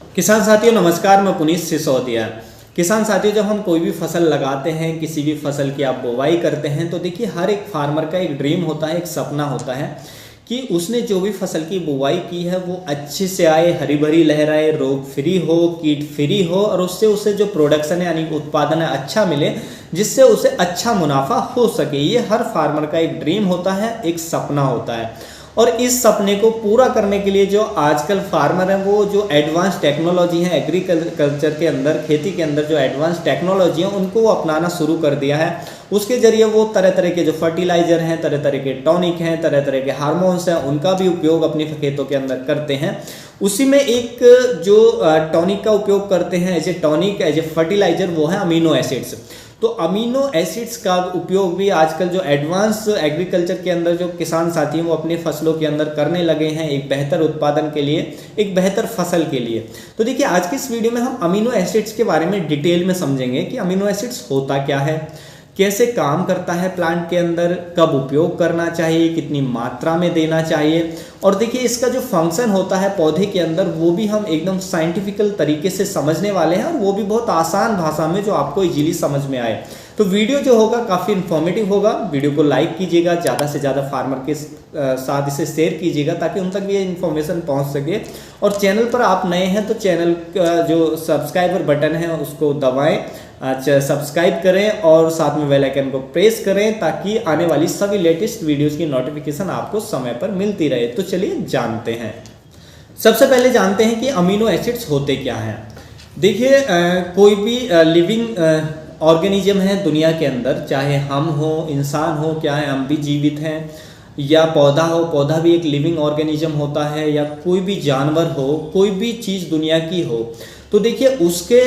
किसान साथियों नमस्कार, मैं पुनीत सिसोदिया। किसान साथियों, जब हम कोई भी फसल लगाते हैं, किसी भी फसल की आप बुवाई करते हैं तो देखिए हर एक फार्मर का एक ड्रीम होता है, एक सपना होता है कि उसने जो भी फसल की बुवाई की है वो अच्छे से आए, हरी भरी लहराए, रोग फ्री हो, कीट फ्री हो और उससे उसे जो प्रोडक्शन है यानी उत्पादन है अच्छा मिले, जिससे उसे अच्छा मुनाफा हो सके। ये हर फार्मर का एक ड्रीम होता है, एक सपना होता है। और इस सपने को पूरा करने के लिए जो आजकल फार्मर हैं वो जो एडवांस टेक्नोलॉजी है एग्रीकल्चर के अंदर, खेती के अंदर जो एडवांस टेक्नोलॉजी है उनको वो अपनाना शुरू कर दिया है। उसके जरिए वो तरह तरह के जो फर्टिलाइजर हैं, तरह तरह के टॉनिक हैं, तरह तरह के हार्मोन्स हैं, उनका भी उपयोग अपने खेतों के अंदर करते हैं। उसी में एक जो टॉनिक का उपयोग करते हैं as a tonic, as a fertiliser, वो है अमीनो एसिड्स। तो अमीनो एसिड्स का उपयोग भी आजकल जो एडवांस एग्रीकल्चर के अंदर जो किसान साथी हैं वो अपने फसलों के अंदर करने लगे हैं, एक बेहतर उत्पादन के लिए, एक बेहतर फसल के लिए। तो देखिए आज की इस वीडियो में हम अमीनो एसिड्स के बारे में डिटेल में समझेंगे कि अमीनो एसिड्स होता क्या है, कैसे काम करता है प्लांट के अंदर, कब उपयोग करना चाहिए, कितनी मात्रा में देना चाहिए। और देखिए इसका जो फंक्शन होता है पौधे के अंदर वो भी हम एकदम साइंटिफिकल तरीके से समझने वाले हैं, और वो भी बहुत आसान भाषा में जो आपको इजीली समझ में आए। तो वीडियो जो होगा काफ़ी इन्फॉर्मेटिव होगा। वीडियो को लाइक कीजिएगा, ज़्यादा से ज़्यादा फार्मर के साथ इसे शेयर कीजिएगा ताकि उन तक भी ये इन्फॉर्मेशन पहुंच सके। और चैनल पर आप नए हैं तो चैनल का जो सब्सक्राइबर बटन है उसको दबाएं, सब्सक्राइब करें और साथ में बेल आइकन को प्रेस करें ताकि आने वाली सभी लेटेस्ट वीडियोस की नोटिफिकेशन आपको समय पर मिलती रहे। तो चलिए जानते हैं। सबसे पहले जानते हैं कि अमीनो एसिड्स होते क्या हैं। देखिए कोई भी लिविंग ऑर्गेनिज्म है दुनिया के अंदर, चाहे हम हो, इंसान हो, क्या है हम भी जीवित हैं, या पौधा हो, पौधा भी एक लिविंग ऑर्गेनिज्म होता है, या कोई भी जानवर हो, कोई भी चीज़ दुनिया की हो, तो देखिए उसके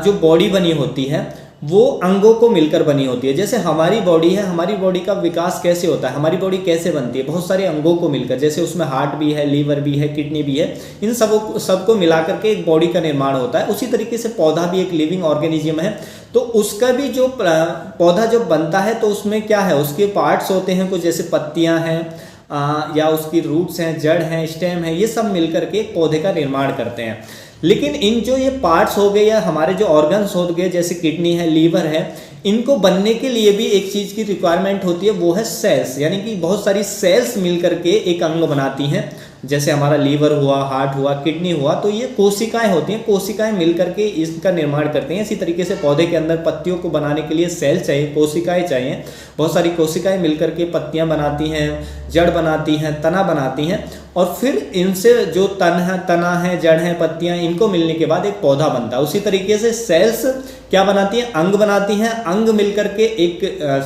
जो बॉडी बनी होती है वो अंगों को मिलकर बनी होती है। जैसे हमारी बॉडी है, हमारी बॉडी का विकास कैसे होता है, हमारी बॉडी कैसे बनती है, बहुत सारे अंगों को मिलकर, जैसे उसमें हार्ट भी है, लीवर भी है, किडनी भी है, इन सबको मिलाकर के एक बॉडी का निर्माण होता है। उसी तरीके से पौधा भी एक लिविंग ऑर्गेनिज्म है। तो उसका भी जो पौधा जब बनता है तो उसमें क्या है, उसके पार्ट्स होते हैं कुछ, जैसे पत्तियां हैं या उसकी रूट्स हैं, जड़ हैं, स्टेम है, ये सब मिलकर के एक पौधे का निर्माण करते हैं। लेकिन इन जो ये पार्ट्स हो गए या हमारे जो ऑर्गन्स हो गए, जैसे किडनी है, लीवर है, इनको बनने के लिए भी एक चीज़ की रिक्वायरमेंट होती है, वो है सेल्स। यानी कि बहुत सारी सेल्स मिलकर के एक अंग बनाती हैं। जैसे हमारा लीवर हुआ, हार्ट हुआ, किडनी हुआ, तो ये कोशिकाएं होती हैं, कोशिकाएं मिलकर के इसका निर्माण करते हैं। इसी तरीके से पौधे के अंदर पत्तियों को बनाने के लिए सेल चाहिए, कोशिकाएं चाहिए। बहुत सारी कोशिकाएं मिलकर के पत्तियां बनाती हैं, जड़ बनाती हैं, तना बनाती हैं, और फिर इनसे जो तना है, जड़ है, पत्तियां, इनको मिलने के बाद एक पौधा बनता है। उसी तरीके से सेल्स क्या बनाती हैं, अंग बनाती हैं। अंग मिलकर के एक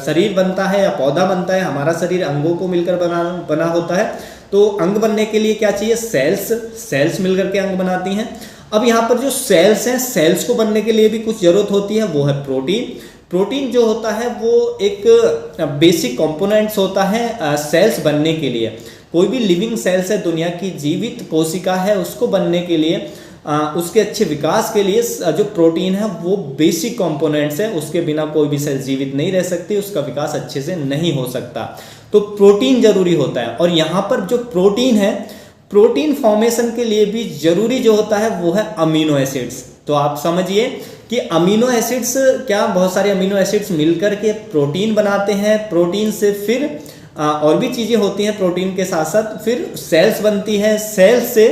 शरीर बनता है या पौधा बनता है। हमारा शरीर अंगों को मिलकर बना होता है। तो अंग बनने के लिए क्या चाहिए, सेल्स मिलकर के अंग बनाती हैं। अब यहाँ पर जो सेल्स हैं, सेल्स को बनने के लिए भी कुछ जरूरत होती है, वो है प्रोटीन। प्रोटीन जो होता है वो एक बेसिक कंपोनेंट्स होता है सेल्स बनने के लिए। कोई भी लिविंग सेल्स है, दुनिया की जीवित कोशिका है, उसको बनने के लिए, उसके अच्छे विकास के लिए जो प्रोटीन है वो बेसिक कंपोनेंट्स है। उसके बिना कोई भी सेल जीवित नहीं रह सकती, उसका विकास अच्छे से नहीं हो सकता। तो प्रोटीन जरूरी होता है। और यहाँ पर जो प्रोटीन है, प्रोटीन फॉर्मेशन के लिए भी जरूरी जो होता है वो है अमीनो एसिड्स। तो आप समझिए कि अमीनो एसिड्स क्या, बहुत सारे अमीनो एसिड्स मिलकर के प्रोटीन बनाते हैं। प्रोटीन से फिर और भी चीज़ें होती हैं, प्रोटीन के साथ साथ फिर सेल्स बनती है, सेल्स से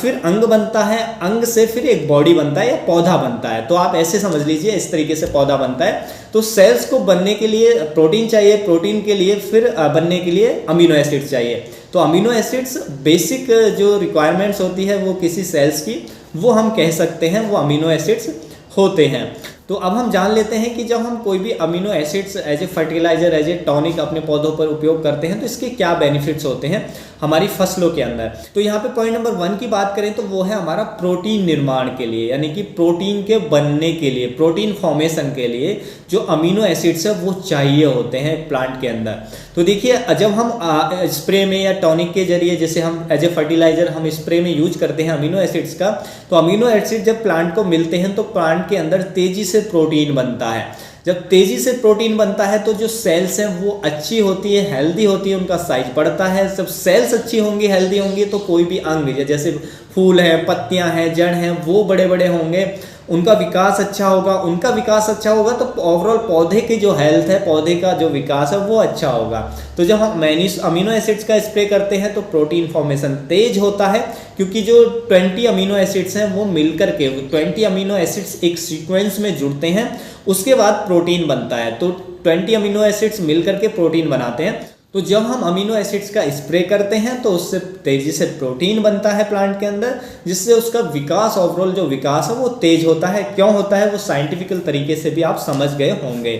फिर अंग बनता है, अंग से फिर एक बॉडी बनता है या पौधा बनता है। तो आप ऐसे समझ लीजिए, इस तरीके से पौधा बनता है। तो सेल्स को बनने के लिए प्रोटीन चाहिए, प्रोटीन के लिए फिर बनने के लिए अमीनो एसिड्स चाहिए। तो अमीनो एसिड्स बेसिक जो रिक्वायरमेंट्स होती है वो किसी सेल्स की, वो हम कह सकते हैं वो अमीनो एसिड्स होते हैं। तो अब हम जान लेते हैं कि जब हम कोई भी amino acids as a fertiliser, as a tonic अपने पौधों पर उपयोग करते हैं तो इसके क्या बेनिफिट्स होते हैं हमारी फसलों के अंदर। तो यहाँ पे पॉइंट नंबर 1 की बात करें तो वो है हमारा प्रोटीन निर्माण के लिए, यानी कि प्रोटीन के बनने के लिए, प्रोटीन फॉर्मेशन के लिए जो अमीनो एसिड्स है वो चाहिए होते हैं प्लांट के अंदर। तो देखिए जब हम स्प्रे में या टॉनिक के जरिए, जैसे हम एज ए फर्टिलाइजर हम स्प्रे में यूज करते हैं अमीनो एसिड्स का, तो अमीनो एसिड जब प्लांट को मिलते हैं तो प्लांट के अंदर तेजी से प्रोटीन बनता है। जब तेजी से प्रोटीन बनता है तो जो सेल्स हैं वो अच्छी होती है, हेल्दी होती है, उनका साइज बढ़ता है। जब सेल्स अच्छी होंगी, हेल्दी होंगी, तो कोई भी अंग जैसे फूल हैं, पत्तियां हैं, जड़ हैं, वो बड़े बड़े होंगे, उनका विकास अच्छा होगा। उनका विकास अच्छा होगा तो ओवरऑल पौधे की जो हेल्थ है, पौधे का जो विकास है वो अच्छा होगा। तो जब हम अमीनो एसिड्स का स्प्रे करते हैं तो प्रोटीन फॉर्मेशन तेज होता है, क्योंकि जो 20 अमीनो एसिड्स हैं वो मिलकर के 20 अमीनो एसिड्स एक सीक्वेंस में जुड़ते हैं, उसके बाद प्रोटीन बनता है। तो 20 अमीनो एसिड्स मिलकर के प्रोटीन बनाते हैं। तो जब हम अमीनो एसिड्स का स्प्रे करते हैं तो उससे तेजी से प्रोटीन बनता है प्लांट के अंदर, जिससे उसका विकास, ओवरऑल जो विकास है वो तेज होता है। क्यों होता है वो साइंटिफिकल तरीके से भी आप समझ गए होंगे।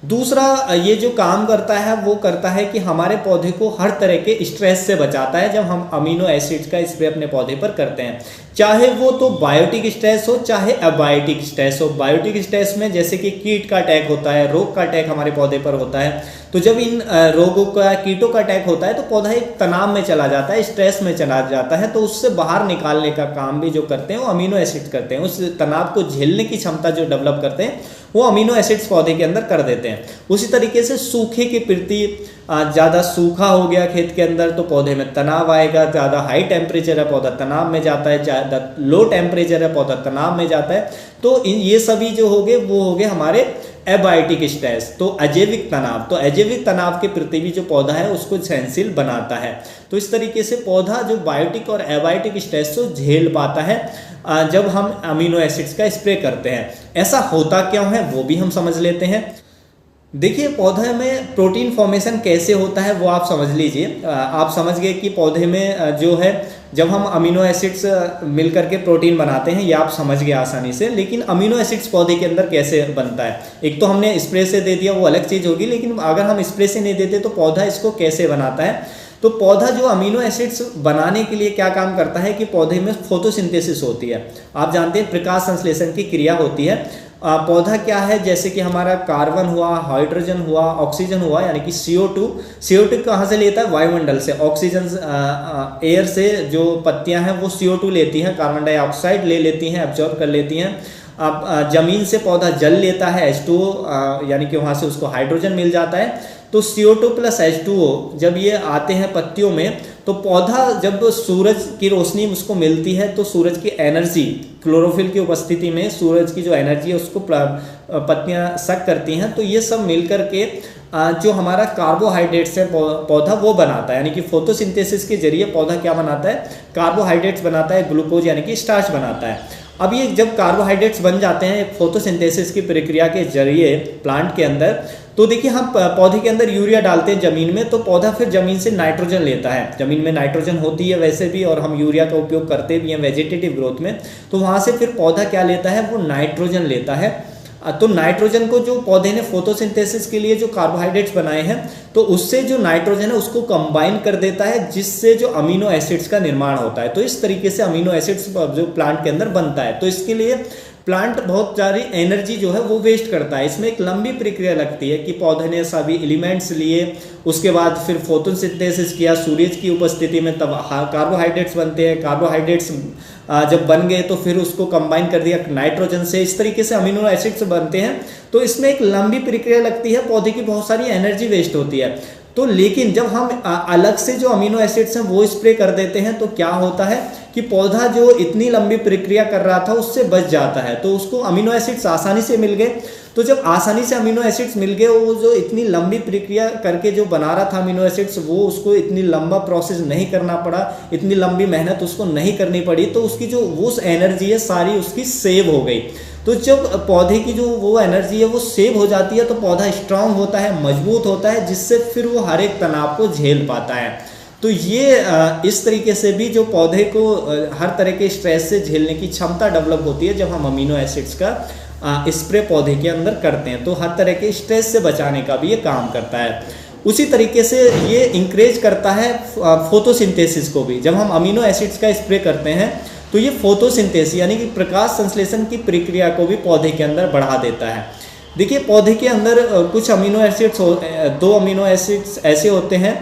दूसरा ये जो काम करता है वो करता है कि हमारे पौधे को हर तरह के स्ट्रेस से बचाता है। जब हम अमीनो एसिड्स का स्प्रे अपने पौधे पर करते हैं, चाहे वो तो बायोटिक स्ट्रेस हो चाहे अबायोटिक स्ट्रेस हो। बायोटिक स्ट्रेस में जैसे कि कीट का अटैक होता है, रोग का अटैक हमारे पौधे पर होता है, तो जब इन रोगों का, कीटों का अटैक होता है तो पौधा एक तनाव में चला जाता है, स्ट्रेस में चला जाता है। तो उससे बाहर निकालने का काम भी जो करते हैं वो अमीनो एसिड्स करते हैं। उस तनाव को झेलने की क्षमता जो डेवलप करते हैं वो अमीनो एसिड्स पौधे के अंदर कर देते हैं। उसी तरीके से सूखे के प्रति, ज़्यादा सूखा हो गया खेत के अंदर तो पौधे में तनाव आएगा। ज़्यादा हाई टेम्परेचर है, पौधा तनाव में जाता है। ज़्यादा लो टेम्परेचर है, पौधा तनाव में जाता है। तो ये सभी जो हो गए वो हो गए हमारे एबायोटिक स्ट्रेस, तो अजैविक तनाव। तो अजैविक तनाव के प्रति भी जो पौधा है उसको सहनशील बनाता है। तो इस तरीके से पौधा जो बायोटिक और एबायोटिक स्ट्रेस को झेल पाता है जब हम अमीनो एसिड्स का स्प्रे करते हैं। ऐसा होता क्यों है वो भी हम समझ लेते हैं। देखिए, पौधे में प्रोटीन फॉर्मेशन कैसे होता है वो आप समझ लीजिए। आप समझ गए कि पौधे में जो है जब हम अमीनो एसिड्स मिलकर के प्रोटीन बनाते हैं, ये आप समझ गए आसानी से। लेकिन अमीनो एसिड्स पौधे के अंदर कैसे बनता है, एक तो हमने स्प्रे से दे दिया, वो अलग चीज़ होगी। लेकिन अगर हम स्प्रे से नहीं देते तो पौधा इसको कैसे बनाता है। तो पौधा जो अमीनो एसिड्स बनाने के लिए क्या काम करता है कि पौधे में फोटोसिंथेसिस होती है। आप जानते हैं प्रकाश संश्लेषण की क्रिया होती है। पौधा क्या है, जैसे कि हमारा कार्बन हुआ, हाइड्रोजन हुआ, ऑक्सीजन हुआ, यानी कि CO2 कहाँ से लेता है, वायुमंडल से। ऑक्सीजन एयर से जो पत्तियां हैं वो CO2 लेती हैं, कार्बन डाइऑक्साइड ले लेती हैं, एब्जॉर्ब कर लेती हैं। अब जमीन से पौधा जल लेता है, H2O, यानी कि वहाँ से उसको हाइड्रोजन मिल जाता है। तो CO2 प्लस H2O जब ये आते हैं पत्तियों में, तो पौधा जब सूरज की रोशनी उसको मिलती है तो सूरज की एनर्जी, क्लोरोफिल की उपस्थिति में सूरज की जो एनर्जी है उसको पत्तियां सक करती हैं। तो ये सब मिलकर के जो हमारा कार्बोहाइड्रेट्स है पौधा वो बनाता है, यानी कि फोटोसिंथेसिस के जरिए पौधा क्या बनाता है, कार्बोहाइड्रेट्स बनाता है, ग्लूकोज यानी कि स्टार्च बनाता है। अब ये जब कार्बोहाइड्रेट्स बन जाते हैं फोटोसिंथेसिस की प्रक्रिया के जरिए प्लांट के अंदर, तो देखिए हम पौधे के अंदर यूरिया डालते हैं ज़मीन में, तो पौधा फिर ज़मीन से नाइट्रोजन लेता है। ज़मीन में नाइट्रोजन होती है वैसे भी, और हम यूरिया का उपयोग करते भी हैं वेजिटेटिव ग्रोथ में। तो वहाँ से फिर पौधा क्या लेता है, वो नाइट्रोजन लेता है। तो नाइट्रोजन को जो पौधे ने फोटोसिंथेसिस के लिए जो कार्बोहाइड्रेट्स बनाए हैं, तो उससे जो नाइट्रोजन है उसको कंबाइन कर देता है, जिससे जो अमीनो एसिड्स का निर्माण होता है। तो इस तरीके से अमीनो एसिड्स जो प्लांट के अंदर बनता है। तो इसके लिए प्लांट बहुत सारी एनर्जी जो है वो वेस्ट करता है। इसमें एक लंबी प्रक्रिया लगती है कि पौधे ने सभी एलिमेंट्स लिए, उसके बाद फिर फोटोसिंथेसिस किया सूरज की उपस्थिति में, तब कार्बोहाइड्रेट्स बनते हैं। कार्बोहाइड्रेट्स जब बन गए तो फिर उसको कंबाइन कर दिया नाइट्रोजन से, इस तरीके से अमीनो एसिड्स बनते हैं। तो इसमें एक लंबी प्रक्रिया लगती है, पौधे की बहुत सारी एनर्जी वेस्ट होती है। तो लेकिन जब हम अलग से जो अमीनो एसिड्स हैं वो स्प्रे कर देते हैं तो क्या होता है कि पौधा जो इतनी लंबी प्रक्रिया कर रहा था उससे बच जाता है। तो उसको अमीनो एसिड्स आसानी से मिल गए। तो जब आसानी से अमीनो एसिड्स मिल गए, वो जो इतनी लंबी प्रक्रिया करके जो बना रहा था अमीनो एसिड्स, वो उसको इतनी लंबा प्रोसेस नहीं करना पड़ा, इतनी लंबी मेहनत उसको नहीं करनी पड़ी। तो उसकी जो वो एनर्जी है सारी उसकी सेव हो गई। तो जब पौधे की जो वो एनर्जी है वो सेव हो जाती है तो पौधा स्ट्रांग होता है, मजबूत होता है, जिससे फिर वो हर एक तनाव को झेल पाता है। तो ये इस तरीके से भी जो पौधे को हर तरह के स्ट्रेस से झेलने की क्षमता डेवलप होती है जब हम अमीनो एसिड्स का स्प्रे पौधे के अंदर करते हैं। तो हर तरह के स्ट्रेस से बचाने का भी ये काम करता है। उसी तरीके से ये इंकरेज करता है फोटोसिंथेसिस को भी। जब हम अमीनो एसिड्स का स्प्रे करते हैं तो ये फोटोसिंथेसिस यानी कि प्रकाश संश्लेषण की प्रक्रिया को भी पौधे के अंदर बढ़ा देता है। देखिए, पौधे के अंदर कुछ अमीनो एसिड्स 2 अमीनो एसिड्स ऐसे होते हैं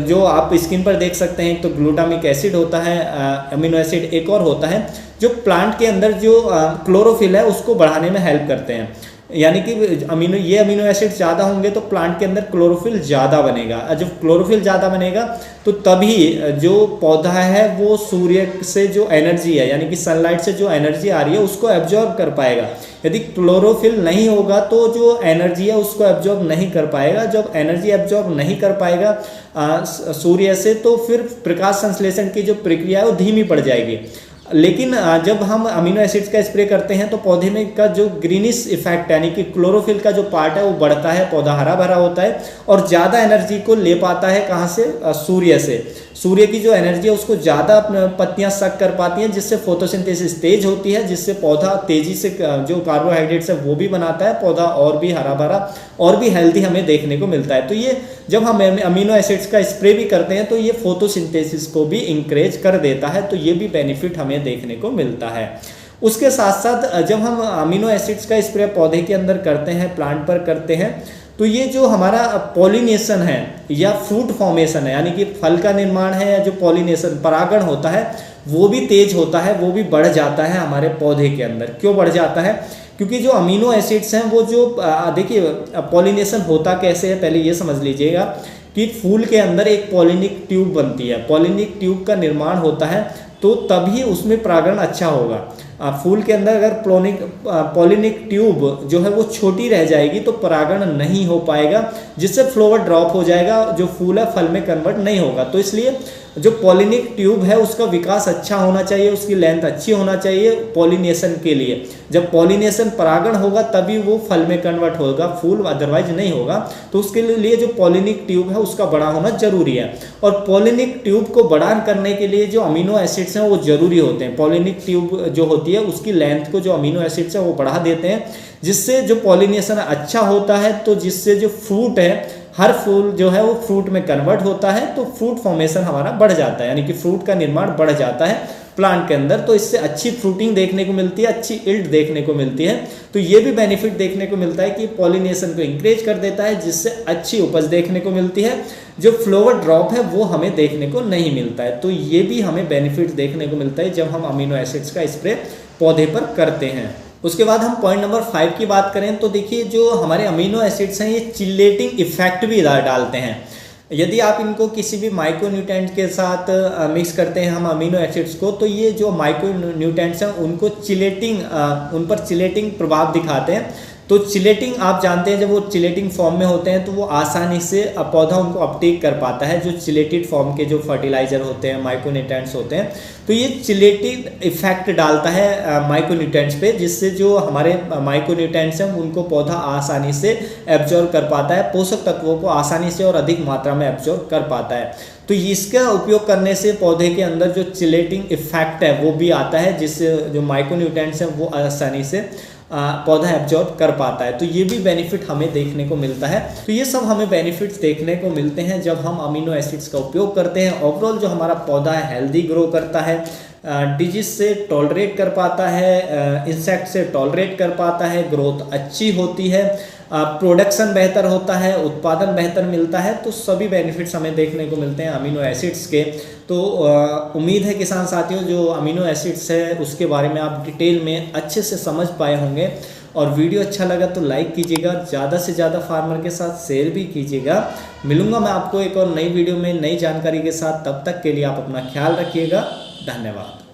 जो आप स्क्रीन पर देख सकते हैं। तो ग्लूटामिक एसिड होता है अमीनो एसिड, एक और होता है जो प्लांट के अंदर जो क्लोरोफिल है उसको बढ़ाने में हेल्प करते हैं। यानी कि ये अमीनो एसिड ज़्यादा होंगे तो प्लांट के अंदर क्लोरोफिल ज़्यादा बनेगा। जब क्लोरोफिल ज़्यादा बनेगा तो तभी जो पौधा है वो सूर्य से जो एनर्जी है, यानी कि सनलाइट से जो एनर्जी आ रही है उसको एब्जॉर्ब कर पाएगा। यदि क्लोरोफिल नहीं होगा तो जो एनर्जी है उसको एब्जॉर्ब नहीं कर पाएगा। जब एनर्जी एब्जॉर्ब नहीं कर पाएगा सूर्य से, तो फिर प्रकाश संश्लेषण की जो प्रक्रिया है वो धीमी पड़ जाएगी। लेकिन जब हम अमीनो एसिड्स का स्प्रे करते हैं तो पौधे में का जो ग्रीनिश इफेक्ट यानी कि क्लोरोफिल का जो पार्ट है वो बढ़ता है, पौधा हरा भरा होता है और ज़्यादा एनर्जी को ले पाता है। कहाँ से? सूर्य से। सूर्य की जो एनर्जी है उसको ज़्यादा पत्तियां सक कर पाती हैं, जिससे फोटोसिंथेसिस तेज होती है, जिससे पौधा तेजी से जो कार्बोहाइड्रेट्स है वो भी बनाता है, पौधा और भी हरा भरा और भी हेल्दी हमें देखने को मिलता है। तो ये जब हम अमीनो एसिड्स का स्प्रे भी करते हैं तो ये फोटोसिंथेसिस को भी इंकरेज कर देता है, तो ये भी बेनिफिट हमें देखने को मिलता है। उसके साथ साथ जब हम अमीनो एसिड्स का स्प्रे पौधे के अंदर करते हैं, प्लांट पर करते हैं, तो ये जो हमारा पॉलिनेशन है या फ्रूट फॉर्मेशन है, यानी कि फल का निर्माण है, या जो पॉलिनेशन परागण होता है वो भी तेज होता है, वो भी बढ़ जाता है हमारे पौधे के अंदर। क्यों बढ़ जाता है? क्योंकि जो अमीनो एसिड्स हैं वो जो देखिए पॉलिनेशन होता कैसे है पहले ये समझ लीजिएगा कि फूल के अंदर एक पॉलिनिक ट्यूब बनती है, पॉलिनिक ट्यूब का निर्माण होता है तो तभी उसमें परागण अच्छा होगा। फूल के अंदर अगर पॉलिनिक ट्यूब जो है वो छोटी रह जाएगी तो परागण नहीं हो पाएगा, जिससे फ्लावर ड्रॉप हो जाएगा, जो फूल है फल में कन्वर्ट नहीं होगा। तो इसलिए जो पॉलिनिक ट्यूब है उसका विकास अच्छा होना चाहिए, उसकी लेंथ अच्छी होना चाहिए पॉलिनेशन के लिए। जब पॉलिनेशन परागण होगा तभी वो फल में कन्वर्ट होगा, फूल अदरवाइज नहीं होगा। तो उसके लिए जो पॉलिनिक ट्यूब है उसका बड़ा होना जरूरी है, और पॉलिनिक ट्यूब को बड़ा करने के लिए जो अमीनो एसिड्स हैं वो जरूरी होते हैं। पॉलिनिक ट्यूब जो होती है उसकी लेंथ को जो अमीनो एसिड्स है वो बढ़ा देते हैं, जिससे जो पॉलिनेशन अच्छा होता है, तो जिससे जो फ्रूट है, हर फूल जो है वो फ्रूट में कन्वर्ट होता है, तो फ्रूट फॉर्मेशन हमारा बढ़ जाता है, यानी कि फ्रूट का निर्माण बढ़ जाता है प्लांट के अंदर। तो इससे अच्छी फ्रूटिंग देखने को मिलती है, अच्छी इल्ड देखने को मिलती है। तो ये भी बेनिफिट देखने को मिलता है कि पॉलिनेशन को इंकरेज कर देता है, जिससे अच्छी उपज देखने को मिलती है। जो फ्लावर ड्रॉप है वो हमें देखने को नहीं मिलता है। तो ये भी हमें बेनिफिट देखने को मिलता है जब हम अमीनो एसिड्स का स्प्रे पौधे पर करते हैं। उसके बाद हम पॉइंट नंबर 5 की बात करें तो देखिए जो हमारे अमीनो एसिड्स हैं ये चिलेटिंग इफेक्ट भी डालते हैं। यदि आप इनको किसी भी माइक्रोन्यूट्रेंट के साथ मिक्स करते हैं हम अमीनो एसिड्स को, तो ये जो माइक्रोन्यूट्रेंट्स हैं उनको उन पर चिलेटिंग प्रभाव दिखाते हैं। तो चिलेटिंग आप जानते हैं जब वो चिलेटिंग फॉर्म में होते हैं तो वो आसानी से पौधा उनको अपटेक कर पाता है। जो चिलेटेड फॉर्म के जो फर्टिलाइजर होते हैं, माइक्रोन्यूट्रेंट्स होते हैं, तो ये चिलेटेड इफेक्ट डालता है माइक्रोन्यूट्रेंट्स पे, जिससे जो हमारे माइक्रोन्यूट्रेंट्स हैं उनको पौधा आसानी से एब्जॉर्ब कर पाता है, पोषक तत्वों को आसानी से और अधिक मात्रा में एब्जॉर्ब कर पाता है। तो इसका उपयोग करने से पौधे के अंदर जो चिलेटिंग इफेक्ट है वो भी आता है, जिससे जो माइक्रोन्यूट्रेंट्स हैं वो आसानी से पौधा एब्जॉर्ब कर पाता है। तो ये भी बेनिफिट हमें देखने को मिलता है। तो ये सब हमें बेनिफिट्स देखने को मिलते हैं जब हम अमीनो एसिड्स का उपयोग करते हैं। ओवरऑल जो हमारा पौधा है हेल्दी ग्रो करता है, डिजीज से टॉलरेट कर पाता है, इंसेक्ट से टॉलरेट कर पाता है, ग्रोथ अच्छी होती है, प्रोडक्शन बेहतर होता है, उत्पादन बेहतर मिलता है। तो सभी बेनिफिट्स हमें देखने को मिलते हैं अमीनो एसिड्स के। तो उम्मीद है किसान साथियों जो अमीनो एसिड्स है उसके बारे में आप डिटेल में अच्छे से समझ पाए होंगे। और वीडियो अच्छा लगा तो लाइक कीजिएगा, ज़्यादा से ज़्यादा फार्मर के साथ शेयर भी कीजिएगा। मिलूंगा मैं आपको एक और नई वीडियो में नई जानकारी के साथ, तब तक के लिए आप अपना ख्याल रखिएगा। धन्यवाद।